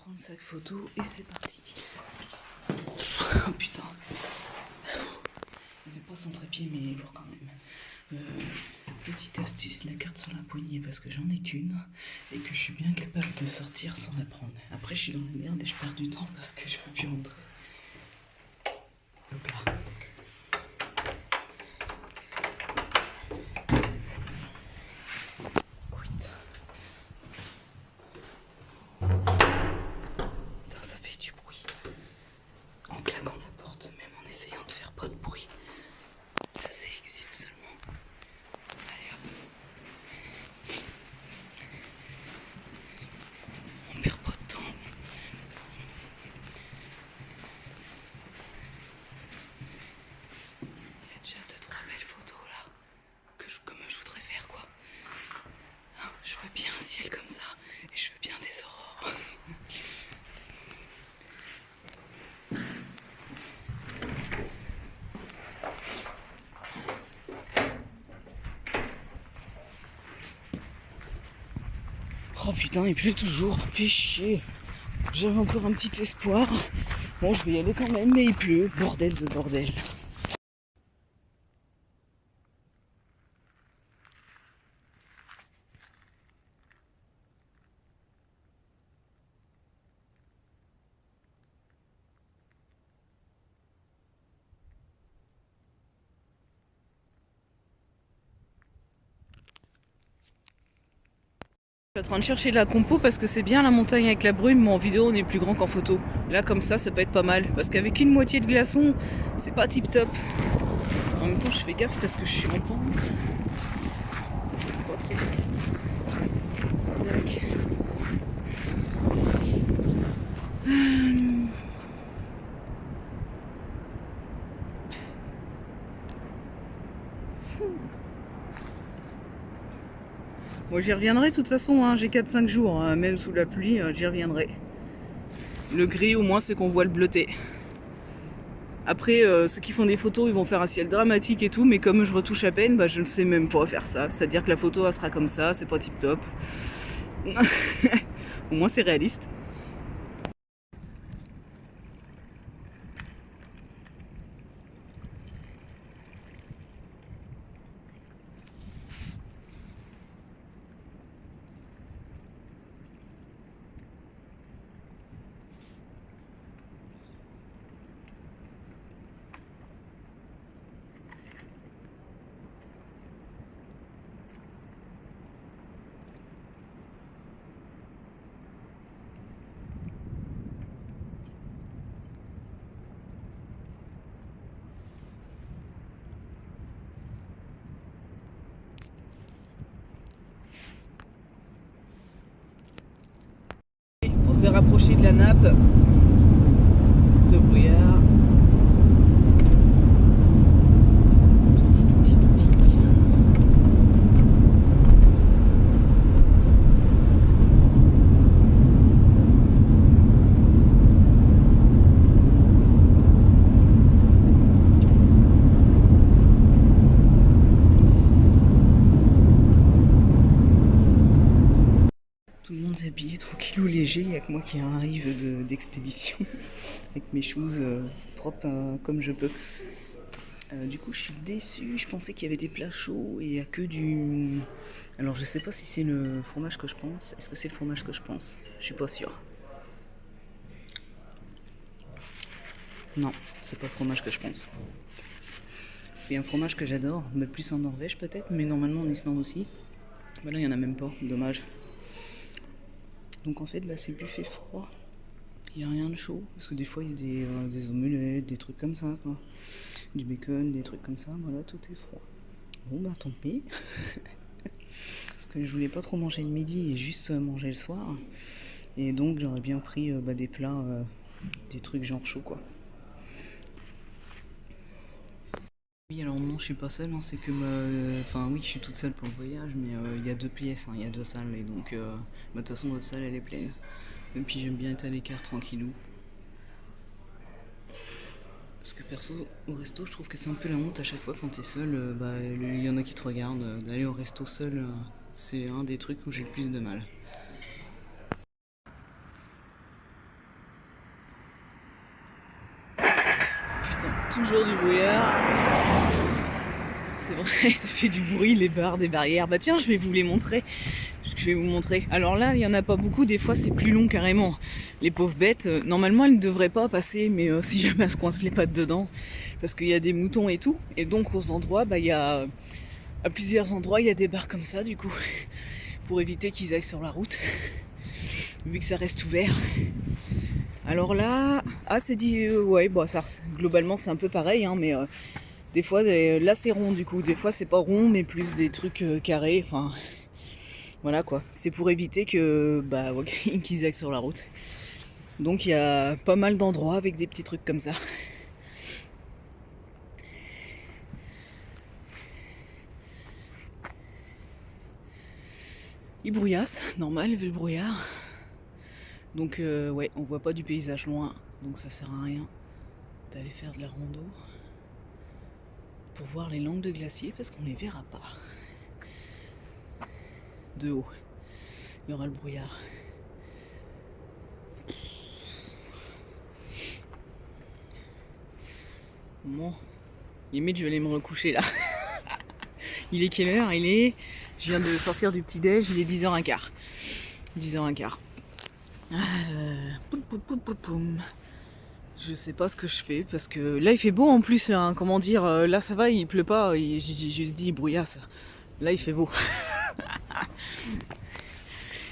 prends le sac photo et c'est parti. Oh putain. Il n'est pas son trépied mais il est lourd quand même. Petite astuce, la carte sur la poignée parce que j'en ai qu'une et que je suis bien capable de sortir sans la prendre. Après je suis dans la merde et je perds du temps parce que je peux plus rentrer. Hop là. Putain, ça fait du bruit. En claquant la porte, même en essayant de faire pas de bruit. Là c'est exit seulement. Allez hop. On perd pas de temps. Il y a déjà 2-3 belles photos là. Comme je voudrais faire quoi. Hein, je veux bien un ciel comme ça. Et je veux bien des aurores. Oh putain, il pleut toujours. Fais chier. J'avais encore un petit espoir. Bon, je vais y aller quand même, mais il pleut. Bordel de bordel. Je suis en train de chercher la compo parce que c'est bien la montagne avec la brume, mais en vidéo on est plus grand qu'en photo. Là comme ça peut être pas mal, parce qu'avec une moitié de glaçon, c'est pas tip top. En même temps je fais gaffe parce que je suis en pente. Pas trop. Tac. Moi j'y reviendrai de toute façon, hein. J'ai 4-5 jours, hein. Même sous la pluie, j'y reviendrai. Le gris au moins c'est qu'on voit le bleuté. Après ceux qui font des photos ils vont faire un ciel dramatique et tout, mais comme je retouche à peine, bah, je ne sais même pas faire ça. C'est-à-dire que la photo elle sera comme ça, c'est pas tip top. Au moins c'est réaliste. Pour se rapprocher de la nappe de brouillard. Tout le monde est habillé tranquillou léger, il n'y a que moi qui arrive d'expédition avec mes shoes propres comme je peux. Du coup je suis déçue, je pensais qu'il y avait des plats chauds et il n'y a que du... Alors je sais pas si c'est le fromage que je pense, est-ce que c'est le fromage que je pense? Je suis pas sûre. Non, c'est pas le fromage que je pense. C'est un fromage que j'adore, mais plus en Norvège peut-être, mais normalement en Islande aussi. Bah là il n'y en a même pas, dommage. Donc en fait bah, c'est buffet froid. Il n'y a rien de chaud, parce que des fois il y a des omelettes, des trucs comme ça quoi. Du bacon, des trucs comme ça, voilà, tout est froid. Bon bah tant pis. Parce que je voulais pas trop manger le midi et juste manger le soir. Et donc j'aurais bien pris des plats, des trucs genre chaud quoi. Oui alors non je suis pas seule, hein, c'est que enfin oui je suis toute seule pour le voyage, mais il y a 2 pièces, hein, il y a 2 salles et donc de toute façon votre salle elle est pleine. Et puis j'aime bien être à l'écart tranquillou. Parce que perso au resto je trouve que c'est un peu la honte à chaque fois quand t'es seul, il y en a qui te regardent, d'aller au resto seul c'est un des trucs où j'ai le plus de mal. toujours du brouillard. C'est vrai, ça fait du bruit, les barres des barrières. Bah tiens, je vais vous les montrer. Alors là, il n'y en a pas beaucoup, des fois c'est plus long carrément. Les pauvres bêtes, normalement elles ne devraient pas passer, mais si jamais elles se coincent les pattes dedans, parce qu'il y a des moutons et tout. Et donc aux endroits, bah, à plusieurs endroits, il y a des barres comme ça du coup, pour éviter qu'ils aillent sur la route, vu que ça reste ouvert. Alors là, c'est dit, ouais, bah, ça, globalement c'est un peu pareil, hein, mais des fois, là c'est rond du coup, des fois c'est pas rond, mais plus des trucs carrés, enfin... Voilà quoi, c'est pour éviter que bah, qu'ils aillent sur la route. Donc il y a pas mal d'endroits avec des petits trucs comme ça. Il brouillasse, normal, vu le brouillard. Donc ouais, on voit pas du paysage loin, donc ça sert à rien d'aller faire de la rando pour voir les langues de glacier parce qu'on les verra pas. De haut, il y aura le brouillard. Bon, limite je vais aller me recoucher là. Il est quelle heure? Je viens de sortir du petit déj, il est 10h15. 10h15. Je sais pas ce que je fais parce que là il fait beau en plus là, hein, comment dire, là ça va, il pleut pas, j'ai juste dit brouillasse. Là il fait beau.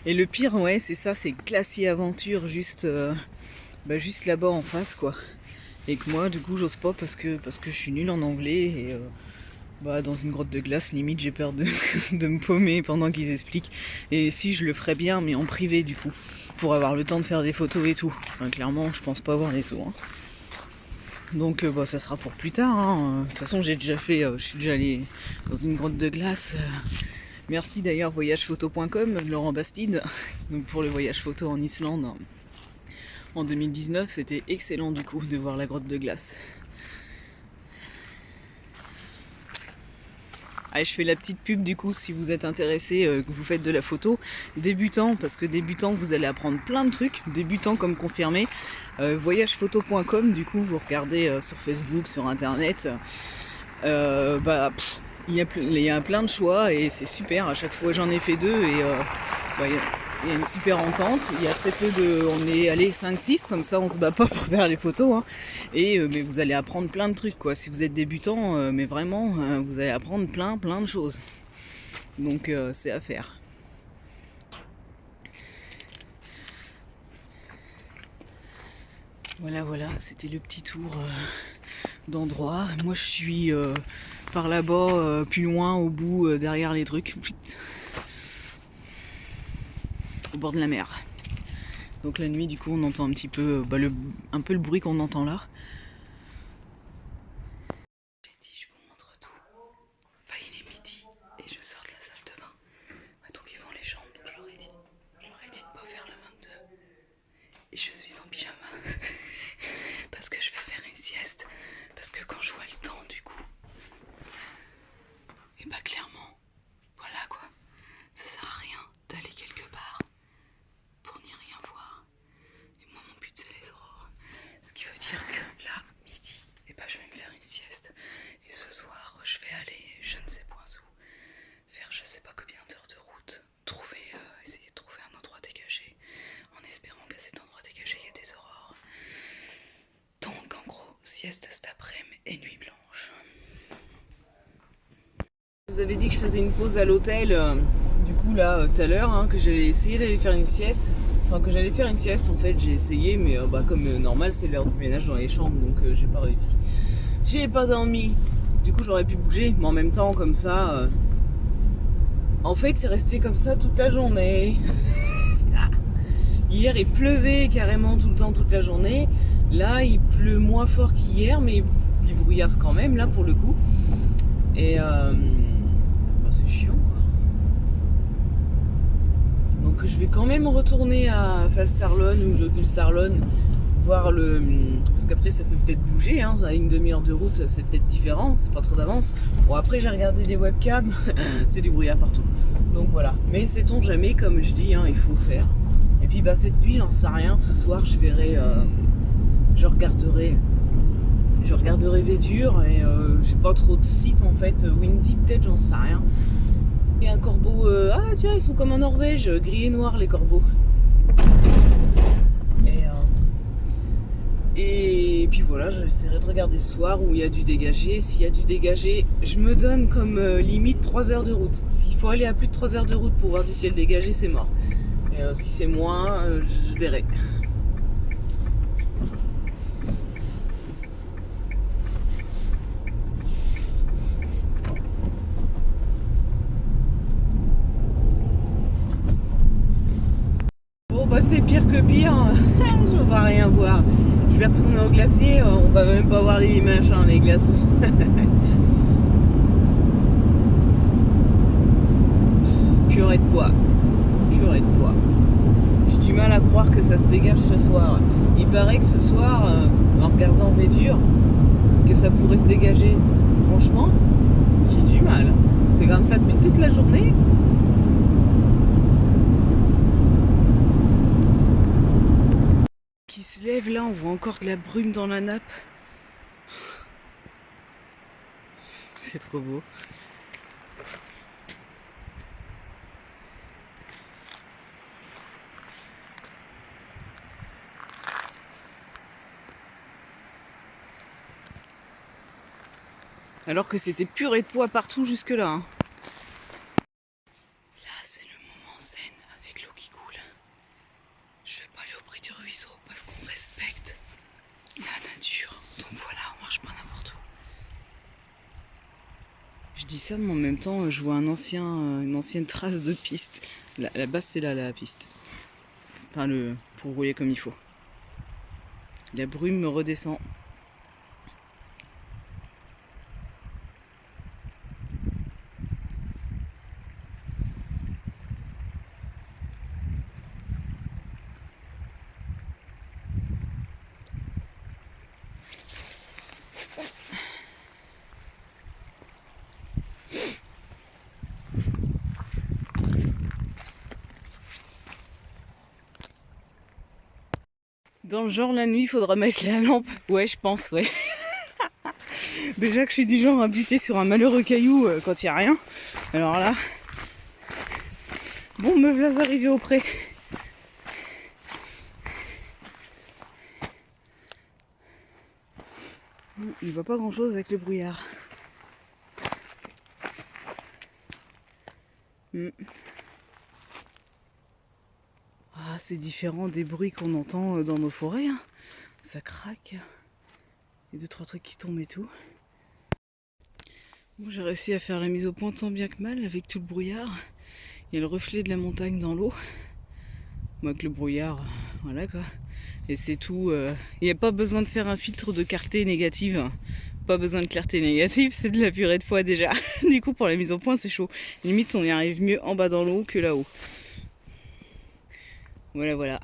Et le pire, ouais, c'est ça, c'est Glacier Aventure juste juste là-bas en face quoi. Et que moi du coup j'ose pas parce que je suis nulle en anglais et dans une grotte de glace limite j'ai peur de me paumer pendant qu'ils expliquent. Et si je le ferais bien mais en privé du coup, pour avoir le temps de faire des photos et tout. Enfin, clairement je pense pas avoir les sous. Hein. Donc ça sera pour plus tard. Hein. De toute façon j'ai déjà fait, je suis déjà allé dans une grotte de glace. Merci d'ailleurs voyagephoto.com, Laurent Bastide, donc pour le voyage photo en Islande en 2019, c'était excellent du coup de voir la grotte de glace. Allez, je fais la petite pub du coup si vous êtes intéressé, que vous faites de la photo. Débutant, parce que débutant vous allez apprendre plein de trucs, débutant comme confirmé. Voyagephoto.com, du coup vous regardez sur Facebook, sur internet. Il y a plein de choix et c'est super, à chaque fois j'en ai fait 2 et il y a une super entente, il y a très peu de... On est allé 5-6, comme ça on se bat pas pour faire les photos, hein. Mais vous allez apprendre plein de trucs quoi, si vous êtes débutant, mais vraiment vous allez apprendre plein de choses. Donc c'est à faire. Voilà, c'était le petit tour d'endroit. Moi je suis par là-bas, plus loin, au bout, derrière les trucs, au bord de la mer. Donc la nuit du coup on entend un petit peu, un peu le bruit qu'on entend là. J'ai dit je vous montre tout. Il est midi et je sors de la salle de bain. Donc ils font les chambres, donc je leur ai dit de pas faire le 22. Et je suis en pyjama. Parce que je vais faire une sieste. Parce que quand je vois le temps du coup, et clairement, voilà quoi, ça sert à rien d'aller quelque part pour n'y rien voir. Et moi mon but c'est les aurores. Ce qui veut dire que là, midi, je vais me faire une sieste. Et ce soir, je vais aller je ne sais point où, faire je sais pas combien d'heures de route, essayer de trouver un endroit dégagé, en espérant qu'à cet endroit dégagé il y ait des aurores. Donc en gros, sieste cet après-midi et nuit blanche. Je vous avais dit que je faisais une pause à l'hôtel, du coup là tout à l'heure, que j'allais essayer d'aller faire une sieste. Enfin que j'allais faire une sieste en fait, j'ai essayé mais comme normal c'est l'heure du ménage dans les chambres donc j'ai pas réussi. J'ai pas dormi, du coup j'aurais pu bouger mais en même temps comme ça, en fait c'est resté comme ça toute la journée. Hier il pleuvait carrément tout le temps toute la journée, là il pleut moins fort qu'hier mais il brouillasse quand même là pour le coup. Et c'est chiant quoi. Donc je vais quand même retourner à Falsarlon ou Jökulsárlón voir le... Parce qu'après ça peut peut-être bouger, hein, à une demi-heure de route c'est peut-être différent, c'est pas trop d'avance. Bon après j'ai regardé des webcams, c'est du brouillard partout. Donc voilà, mais sait-on jamais comme je dis, il faut faire. Et puis cette nuit j'en sais rien, ce soir je verrai, je regarderai Je regarderai Védur et j'ai pas trop de sites en fait. Windy peut-être, j'en sais rien. Et un corbeau, ah tiens, ils sont comme en Norvège, gris et noir les corbeaux. Et puis voilà, j'essaierai de regarder ce soir où il y a du dégagé. S'il y a du dégagé, je me donne comme limite 3 heures de route. S'il faut aller à plus de 3 heures de route pour voir du ciel dégagé, c'est mort. Et si c'est moins, je verrai. Bon bah c'est pire que pire, je vais rien voir. Je vais retourner au glacier, on va même pas voir les machins, les glaçons. Purée de poids, purée de poids. J'ai du mal à croire que ça se dégage ce soir. Il paraît que ce soir, en regardant Védur, que ça pourrait se dégager. Franchement, j'ai du mal. C'est comme ça depuis toute la journée. Qui se lève là, on voit encore de la brume dans la nappe. C'est trop beau. Alors que c'était purée de poids partout jusque là. Hein. Là c'est le moment zen avec l'eau qui coule. Je vais pas aller au prix du ruisseau parce qu'on respecte la nature. Donc voilà, on marche pas n'importe où. Je dis ça mais en même temps je vois une ancienne trace de piste. La base c'est là la piste. Enfin pour rouler comme il faut. La brume me redescend. Dans le genre la nuit, il faudra mettre la lampe. Ouais, je pense, ouais. Déjà que je suis du genre à buter sur un malheureux caillou quand il n'y a rien. Alors là... Bon, me voilà arrivé au pré. Il ne voit pas grand chose avec le brouillard. Ah, c'est différent des bruits qu'on entend dans nos forêts. Hein. Ça craque. Il y a 2-3 trucs qui tombent et tout. Bon, j'ai réussi à faire la mise au point tant bien que mal avec tout le brouillard. Il y a le reflet de la montagne dans l'eau. Moi, avec le brouillard, voilà quoi. Et c'est tout. Il n'y a pas besoin de faire un filtre de clarté négative. Pas besoin de clarté négative, c'est de la purée de poids déjà. Du coup, pour la mise au point, c'est chaud. Limite, on y arrive mieux en bas dans l'eau que là-haut. Voilà, voilà.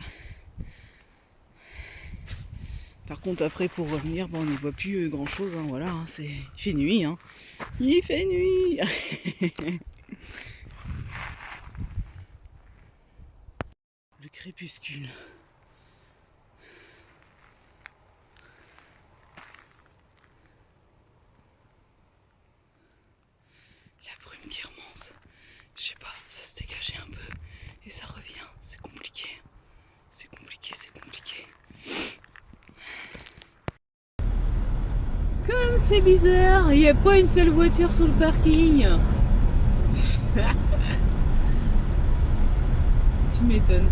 Par contre, après, pour revenir, bon, on ne voit plus grand chose. Hein, voilà, hein, il fait nuit. Hein. Il fait nuit. Le crépuscule. La brume qui remonte. Je sais pas, ça se dégageait un peu. Et ça revient. C'est compliqué. C'est compliqué, c'est compliqué. Comme c'est bizarre, il n'y a pas une seule voiture sur le parking. Tu m'étonnes.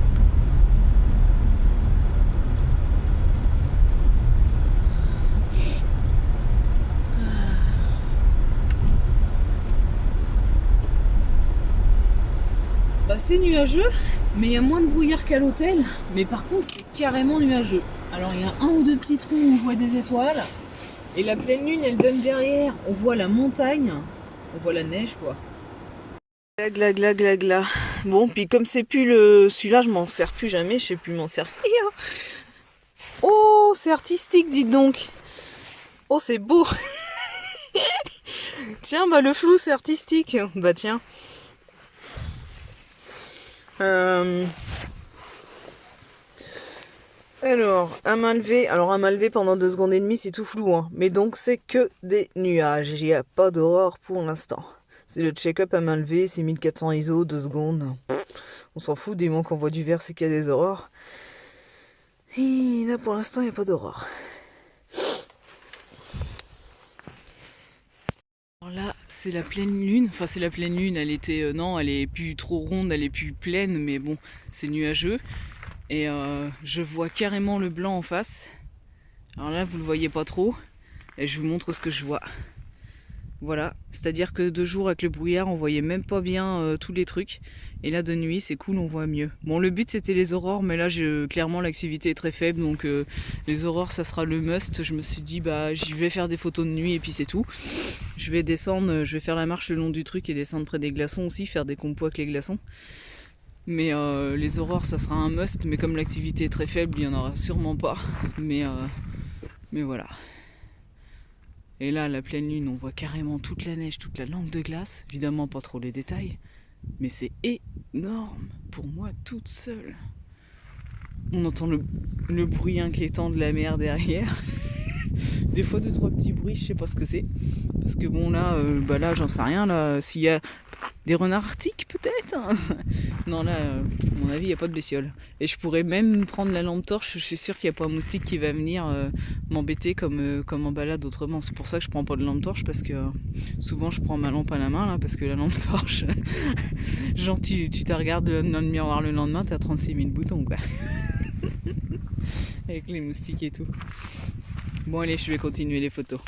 Bah, c'est nuageux, mais il y a moins de brouillard qu'à l'hôtel. Mais par contre, c'est carrément nuageux. Alors il y a un ou deux petits trous où on voit des étoiles. Et la pleine lune, elle donne derrière. On voit la montagne. On voit la neige, quoi. Gla gla gla gla. Bon, puis comme c'est plus celui-là, je m'en sers plus jamais. Je sais plus m'en servir. Oh, c'est artistique, dites donc. Oh, c'est beau. Tiens, bah le flou, c'est artistique. Bah tiens. Alors, à main levée. Alors, à main levée pendant 2 secondes et demie, c'est tout flou, hein. Mais donc, c'est que des nuages. Il n'y a pas d'aurore pour l'instant. C'est le check-up à main levée, c'est 1400 ISO, 2 secondes. On s'en fout, des moments qu'on voit du vert, c'est qu'il y a des aurores. Et là, pour l'instant, il n'y a pas d'aurore. Alors là, c'est la pleine lune. Enfin, c'est la pleine lune. Elle était, non, elle est plus trop ronde, elle est plus pleine, mais bon, c'est nuageux. Et je vois carrément le blanc en face. Alors là, vous le voyez pas trop. Et je vous montre ce que je vois. Voilà, c'est-à-dire que de jour avec le brouillard, on voyait même pas bien tous les trucs. Et là, de nuit, c'est cool, on voit mieux. Bon, le but c'était les aurores, mais là, clairement, l'activité est très faible, donc les aurores, ça sera le must. Je me suis dit, bah, j'y vais faire des photos de nuit et puis c'est tout. Je vais descendre, je vais faire la marche le long du truc et descendre près des glaçons aussi, faire des compos avec les glaçons. Mais les aurores, ça sera un must, mais comme l'activité est très faible, il y en aura sûrement pas. Mais voilà. Et là, la pleine lune, on voit carrément toute la neige, toute la langue de glace. Évidemment, pas trop les détails. Mais c'est énorme pour moi toute seule. On entend le bruit inquiétant de la mer derrière. Des fois, 2-3 petits bruits, je sais pas ce que c'est. Parce que bon, là, là j'en sais rien. Là, s'il y a des renards arctiques, peut-être. Non, là, à mon avis, il n'y a pas de bestiole. Et je pourrais même prendre la lampe torche. Je suis sûre qu'il n'y a pas un moustique qui va venir m'embêter comme en balade autrement. C'est pour ça que je prends pas de lampe torche, parce que souvent je prends ma lampe à la main, là, parce que la lampe torche, genre tu te regardes dans le miroir le lendemain, t'as 36 000 boutons, quoi. Avec les moustiques et tout. Bon, allez, je vais continuer les photos.